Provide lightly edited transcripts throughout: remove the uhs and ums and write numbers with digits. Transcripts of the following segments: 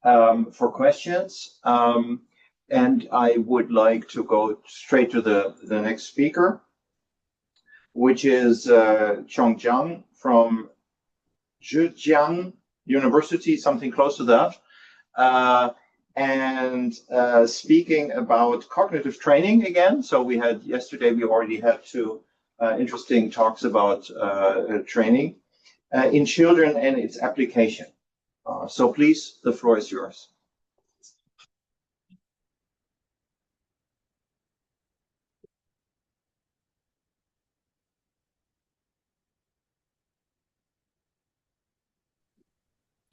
for questions. And I would like to go straight to the next speaker, which is Zhang Qiong from Zhejiang University, something close to that. And speaking about cognitive training again. So we had yesterday, we already had two interesting talks about training in children and its application. So please, the floor is yours.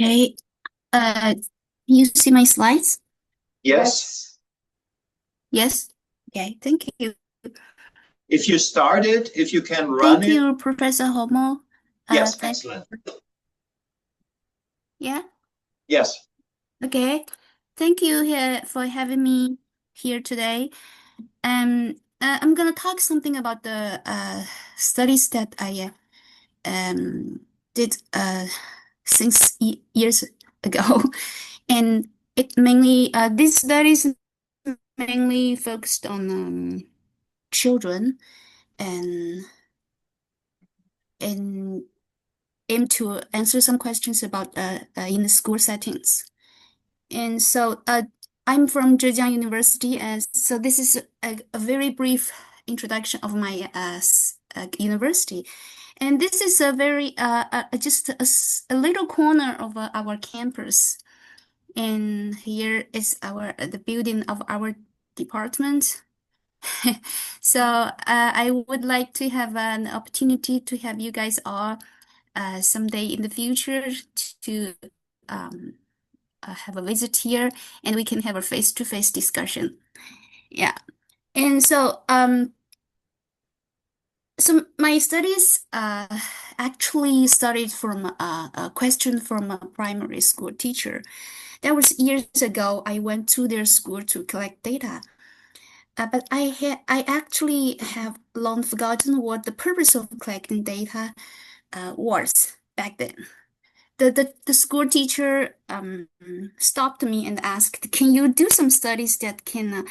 Okay, you see my slides? Yes. Yes. Okay, thank you. If you started, if you can run Thank you, Professor Homo. Yes, excellent. Yeah. Yes. Okay. Thank you for having me here today. I'm gonna talk something about the studies that I did since years ago, and it mainly these studies mainly focused on children and aim to answer some questions about in the school settings. And so I'm from Zhejiang University, and so this is a very brief introduction of my university. And this is a very just a little corner of our campus. And here is the building of our department. So I would like to have an opportunity to have you guys all someday in the future to have a visit here, and we can have a face-to-face discussion. Yeah, and so my studies actually started from a question from a primary school teacher. That was years ago. I went to their school to collect data. But I actually have long forgotten what the purpose of collecting data was back then. The school teacher stopped me and asked, "Can you do some studies that can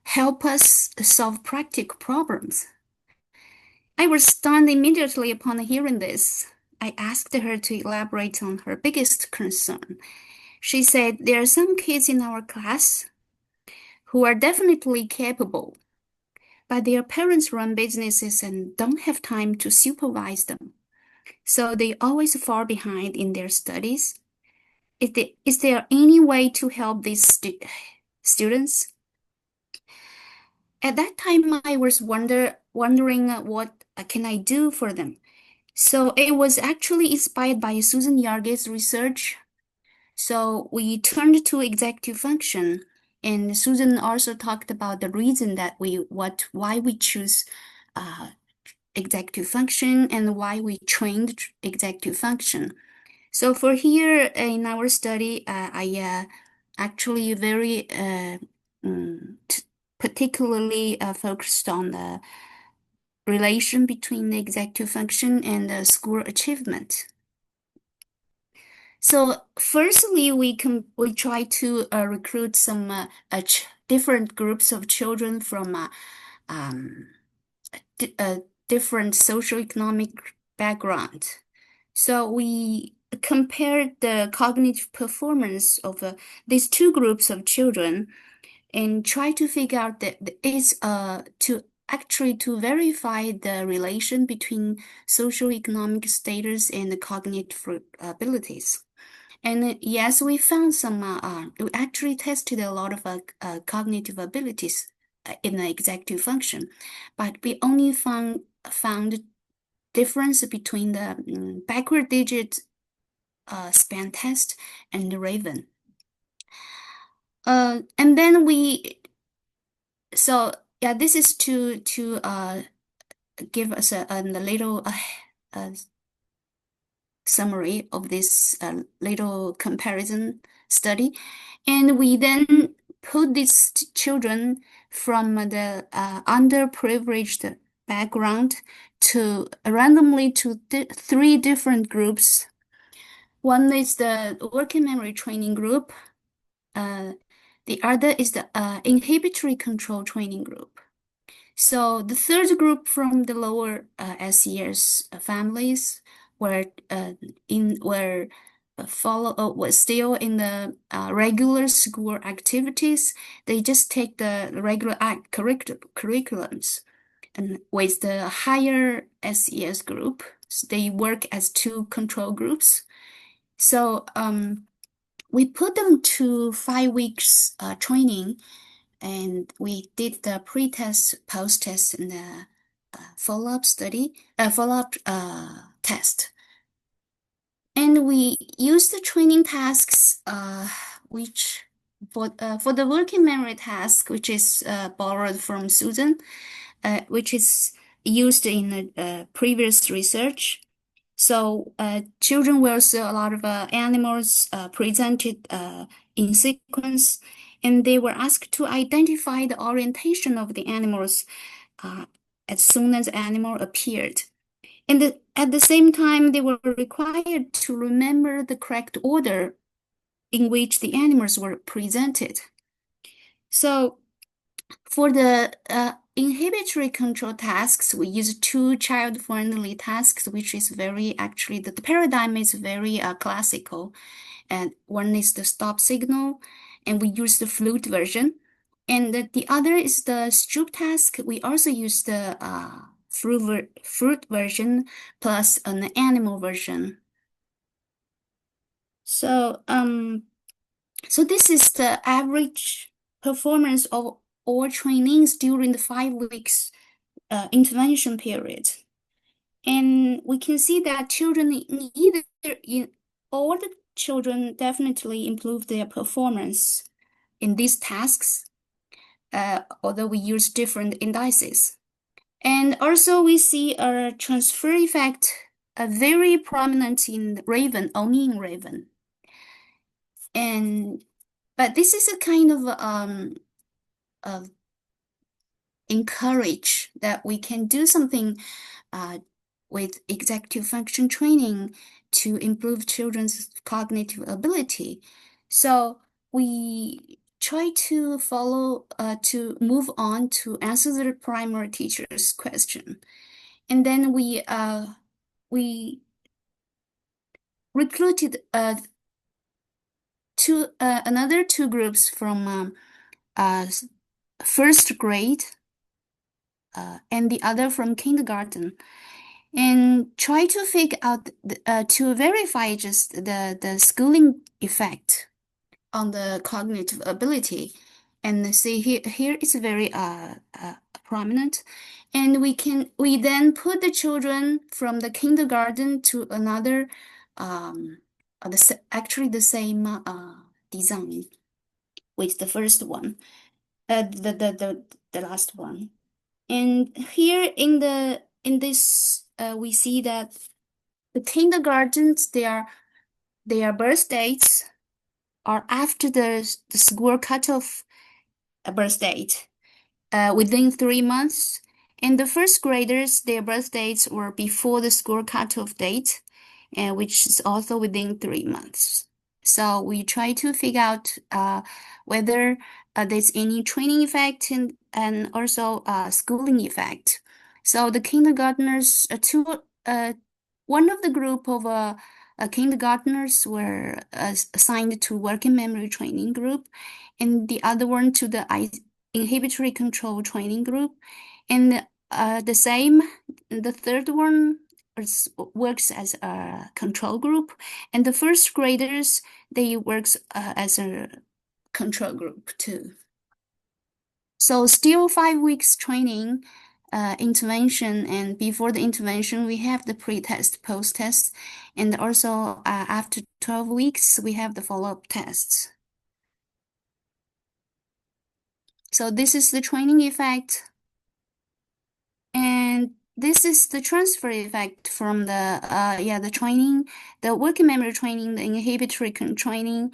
help us solve practical problems?" I was stunned immediately upon hearing this. I asked her to elaborate on her biggest concern. She said, "There are some kids in our class who are definitely capable, but their parents run businesses and don't have time to supervise them. So they always fall behind in their studies. Is there any way to help these students?" At that time, I was wondering what can I do for them. So it was actually inspired by Susan Yarge's research. So we turned to executive function, and Susan also talked about the reason that why we choose executive function and why we trained executive function. So for here in our study, I actually very particularly focused on the relation between the executive function and the school achievement. So firstly, we try to recruit some different groups of children from different socioeconomic background. So we compared the cognitive performance of these two groups of children and try to figure out to verify the relation between socioeconomic status and the cognitive abilities. And yes, we found we actually tested a lot of cognitive abilities in the executive function, but we only found difference between the backward digit span test and the Raven. And then yeah, this is to give us a little summary of this little comparison study. And we then put these children from the underprivileged background randomly to three different groups. One is the working memory training group, The other is the inhibitory control training group. So the third group from the lower SES families were was still in the regular school activities. They just take the regular curriculums, and with the higher SES group, they work as two control groups. So we put them to 5 weeks training, and we did the pre-test, post-test, and the follow-up test. And we used the training tasks, which for the working memory task, which is borrowed from Susan, which is used in previous research. So children will see a lot of animals presented in sequence, and they were asked to identify the orientation of the animals as soon as the animal appeared. And at the same time, they were required to remember the correct order in which the animals were presented. So for the inhibitory control tasks, we use two child-friendly tasks, which is actually, the paradigm is very classical. And one is the stop signal, and we use the flute version. And the other is the stroop task. We also use the fruit version plus an animal version. So this is the average performance of all trainings during the 5 weeks intervention period. And we can see that all the children definitely improve their performance in these tasks, although we use different indices. And also we see a transfer effect, very prominent in Raven, only in Raven. But this is a kind of encourage that we can do something with executive function training to improve children's cognitive ability. So we try to move on to answer the primary teacher's question. And then we recruited another two groups from first grade and the other from kindergarten, and try to figure out to verify just the schooling effect on the cognitive ability. And see here is very prominent. And we then put the children from the kindergarten to another actually the same design with the first one, the last one. And here in this we see that the kindergartens, their birth dates are after the school cutoff birth date, within 3 months. And the first graders, their birth dates were before the school cutoff date, which is also within 3 months. So we try to figure out whether there's any training effect and also schooling effect. So the kindergartners, one of the group of kindergartners were assigned to working memory training group, and the other one to the inhibitory control training group. And the third one works as a control group, and the first graders, they works as a control group too. So still 5 weeks training, intervention, and before the intervention we have the pre-test, post-test, and also after 12 weeks we have the follow-up tests. So this is the training effect, and this is the transfer effect from the training, the working memory training, the inhibitory training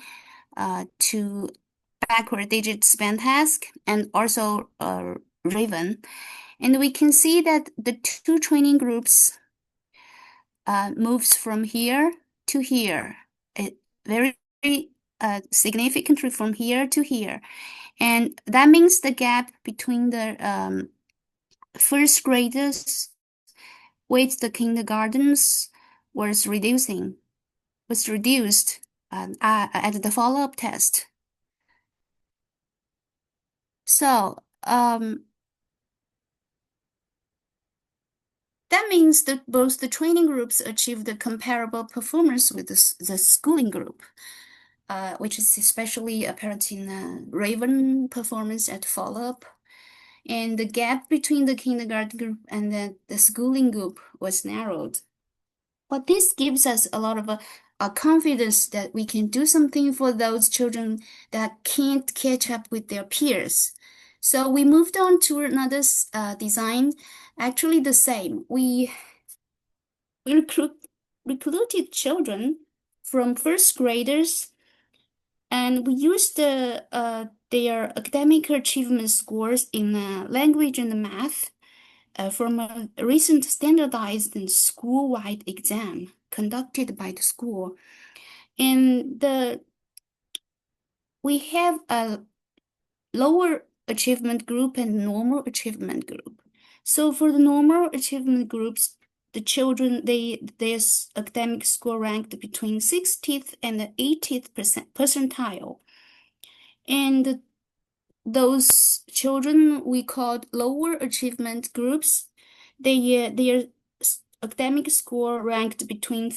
to backward digit span task, and also Raven. And we can see that the two training groups moves from here to here. Very significantly from here to here. And that means the gap between the first graders with the kindergartens was reduced at the follow-up test. So that means that both the training groups achieved a comparable performance with the schooling group, which is especially apparent in Raven performance at follow-up. And the gap between the kindergarten group and the schooling group was narrowed. But this gives us a lot of confidence that we can do something for those children that can't catch up with their peers. So we moved on to another design, actually the same. We recruited children from first graders, and we used their academic achievement scores in language and math from a recent standardized and school-wide exam conducted by the school. And we have a lower achievement group and normal achievement group. So for the normal achievement groups, the children, their academic score ranked between 60th and 80th percentile. And those children we called lower achievement groups, their academic score ranked between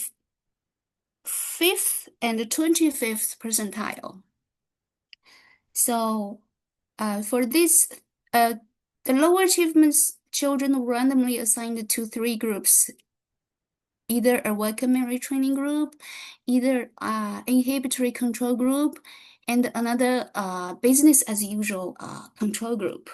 5th and 25th percentile. So for this, the lower achievements children were randomly assigned to 3 groups, either a welcome memory training group, either inhibitory control group, and another business as usual control group.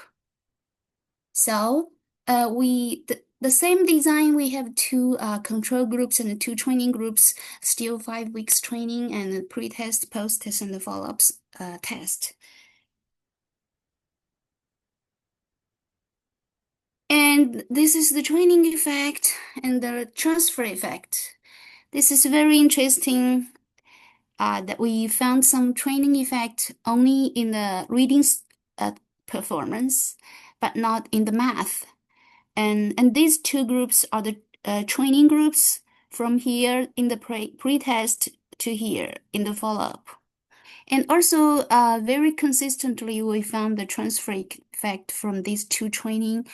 So the same design, we have 2 control groups and 2 training groups, still 5 weeks training and pre-test, post-test, and the follow-ups test. And this is the training effect and the transfer effect. This is very interesting that we found some training effect only in the reading performance, but not in the math. And these 2 groups are the training groups from here in the pre-test to here in the follow-up. And also, very consistently, we found the transfer effect from these 2 training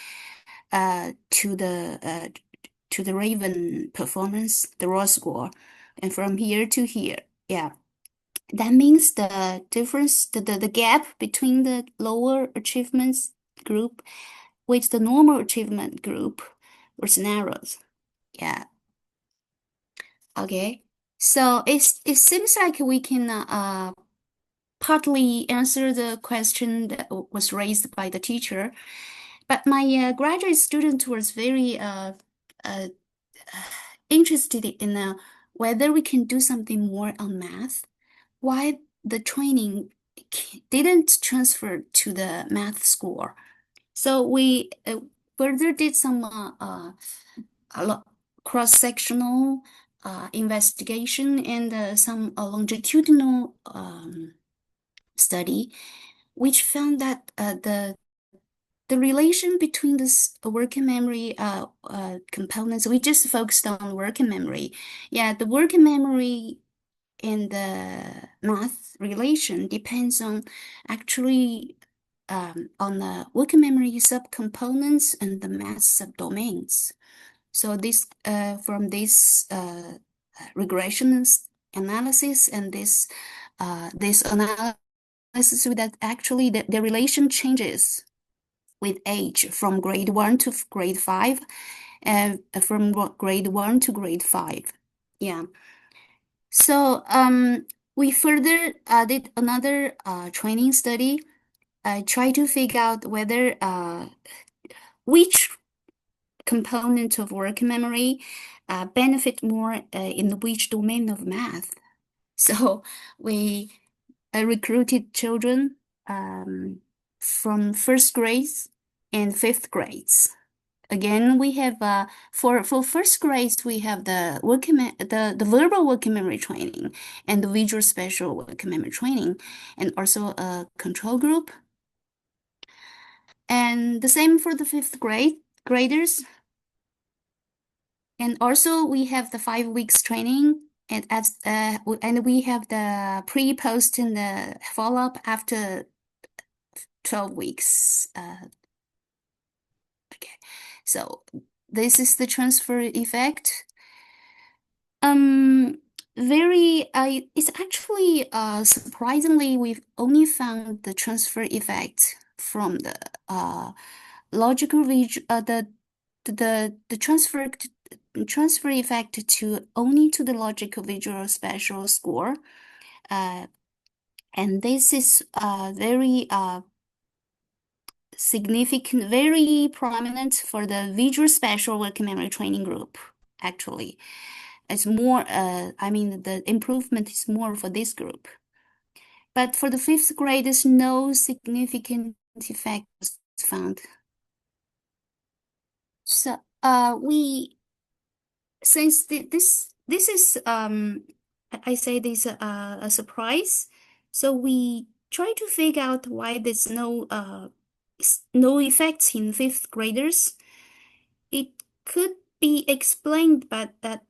to the Raven performance, the raw score, and from here to here. Yeah, that means the difference, the gap between the lower achievements group with the normal achievement group was narrowed. Yeah. Okay. So it seems like we can partly answer the question that was raised by the teacher, but my graduate student was very interested in whether we can do something more on math, why the training didn't transfer to the math score. So we further did some cross-sectional investigation and some longitudinal study, which found that the relation between this working memory components, we just focused on working memory. Yeah, the working memory and the math relation depends on actually on the working memory subcomponents and the math subdomains. So this from this regression analysis and this analysis that actually the relation changes with age from grade 1 to grade 5 and from grade 1 to grade 5. Yeah. So we further did another training study. I tried to figure out whether which component of working memory benefit more in which domain of math. So we recruited children from first grades and fifth grades. again, we have for first grades we have the verbal working memory training and the visual spatial working memory training, and also a control group. And the same for the fifth graders. And also we have the 5 weeks training, and we have the pre-post and the follow-up after 12 weeks. Okay, so this is the transfer effect. It's actually surprisingly we've only found the transfer effect from the logical the transfer effect to only to the logical visual spatial score, and this is very significant, very prominent for the visual spatial working memory training group. Actually, it's more. I mean, the improvement is more for this group. But for the fifth grade, there's no significant effect found. So, since this is I say this a surprise, so we try to figure out why there's no effects in fifth graders. It could be explained, but that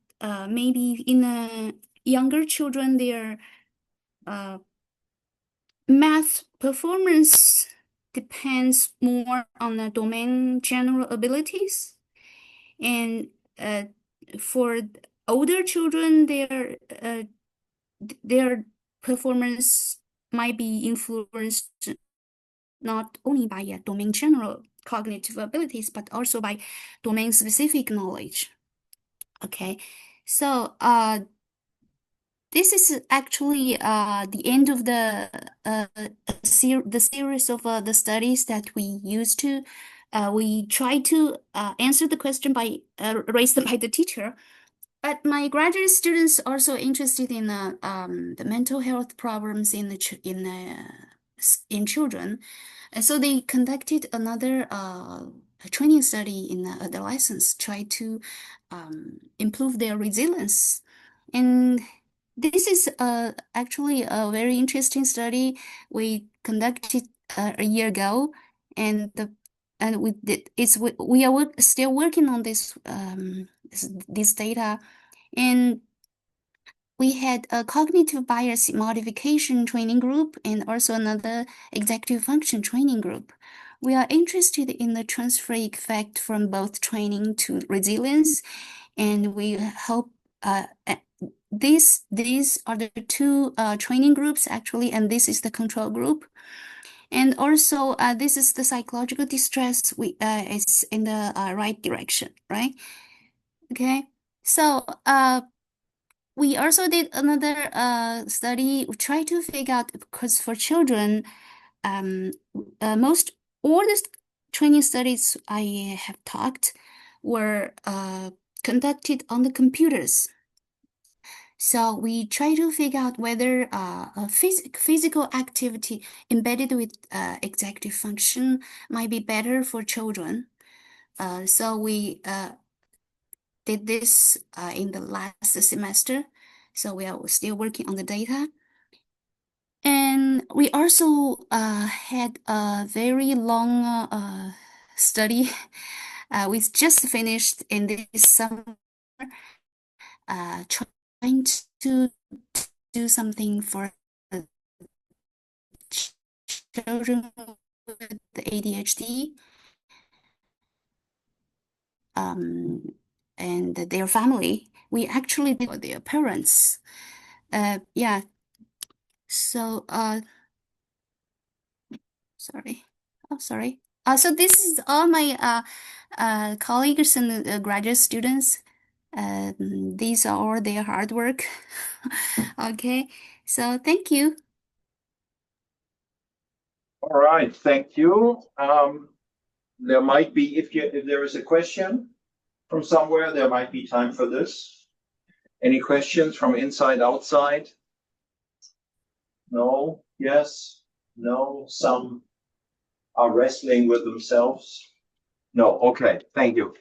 maybe in younger children, their math performance depends more on the domain general abilities, and for older children, their performance might be influenced not only by domain general cognitive abilities, but also by domain specific knowledge. Okay, so this is actually the end of the series of the studies that we used to. We try to answer the question by raised by the teacher, but my graduate students also interested in the mental health problems in in children, and so they conducted another training study in adolescents, try to improve their resilience, and this is actually a very interesting study we conducted a year ago, and we did we are still working on this data, and we had a cognitive bias modification training group and also another executive function training group. We are interested in the transfer effect from both training to resilience, and we hope these are the two training groups actually, and this is the control group. And also, this is the psychological distress. It's in the right direction, right? Okay. So, we also did another study. We tried to figure out, because for children, most all the training studies I have talked were conducted on the computers. So we try to figure out whether a physical activity embedded with executive function might be better for children. So we did this in the last semester. So we are still working on the data. And we also had a very long study. We just finished in this summer, trying to do something for children with the ADHD and their family. We actually did for their parents. Yeah. So sorry. Oh, sorry. So this is all my colleagues and graduate students. These are all their hard work. Okay. So thank you. All right, thank you. There might be, if there is a question from somewhere, there might be time for this. Any questions from inside, outside? No, yes, no, some are wrestling with themselves. No, okay, thank you.